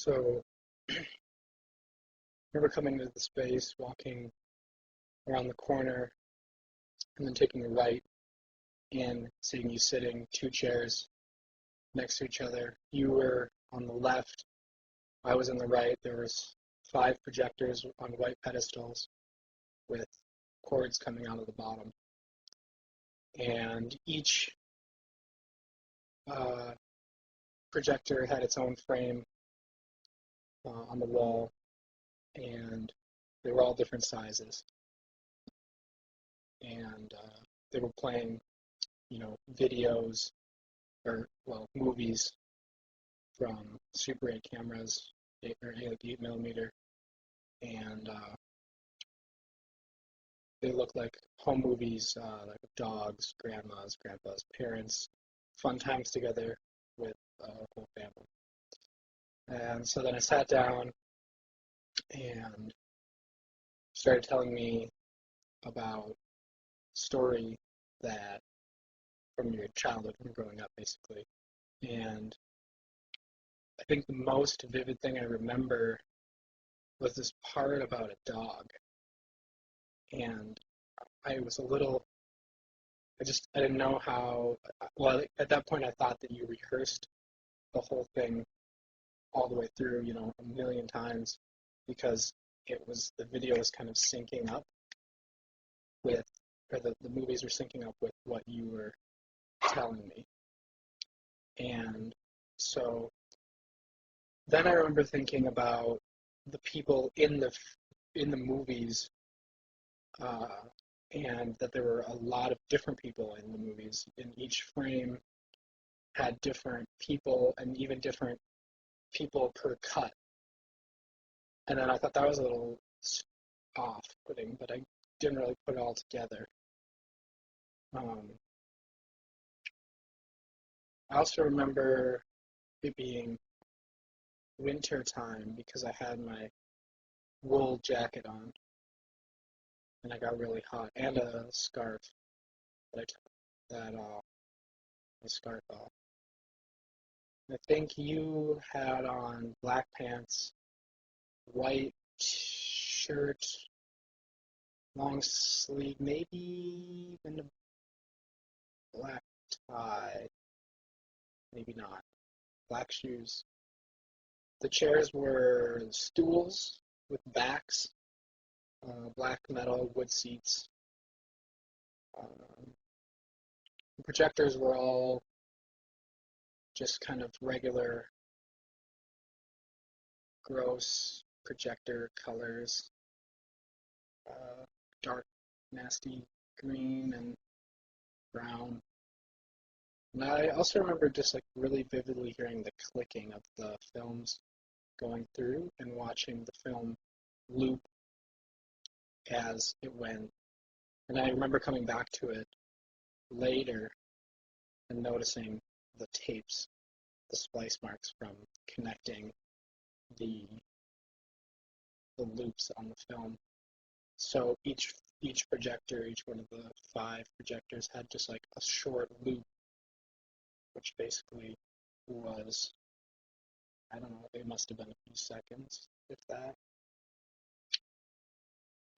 So I remember coming to the space, walking around the corner, and then taking a right and seeing you sitting two chairs next to each other. You were on the left, I was on the right. There was five projectors on white pedestals with cords coming out of the bottom. And each uh, projector had its own frame on the wall, and they were all different sizes. And they were playing, videos movies from Super 8 cameras, 8 millimeter, and they look like home movies, like dogs, grandmas, grandpas, parents, fun times together with the whole family. And so then I sat down and started telling me about a story that from your childhood, from growing up, basically. And I think the most vivid thing I remember was this part about a dog. And I was a little, I didn't know how, well, at that point I thought that you rehearsed the whole thing all the way through, a million times because the video was kind of syncing up with, or the movies were syncing up with what you were telling me. And so then I remember thinking about the people in the movies, uh, and that there were a lot of different people in the movies. In each frame had different people and even different people per cut. And then I thought that was a little off-putting, but I didn't really put it all together. Um, I also remember it being winter time because I had my wool jacket on and I got really hot, and a scarf that I took the scarf off. I think you had on black pants, white shirt, long sleeve, maybe even a black tie, maybe not. Black shoes. The chairs were stools with backs, black metal wood seats. Um, the projectors were all just kind of regular, gross projector colors, dark, nasty green and brown. And I also remember just like really vividly hearing the clicking of the films going through and watching the film loop as it went. And I remember coming back to it later and noticing the tapes, the splice marks from connecting the the loops on the film. So each projector, each one of the five projectors had just like a short loop, which basically was, I don't know, it must have been a few seconds, if that.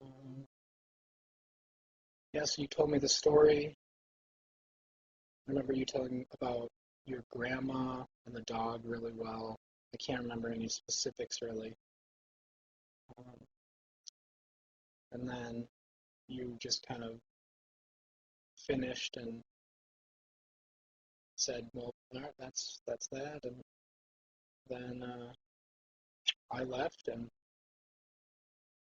Um, yeah, so you told me the story. I remember you telling about your grandma and the dog really well. I can't remember any specifics really. Um, and then you just kind of finished and said, "Well, all right, that's that." And then I left, and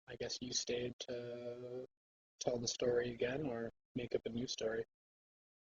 I guess you stayed to tell the story again or make up a new story.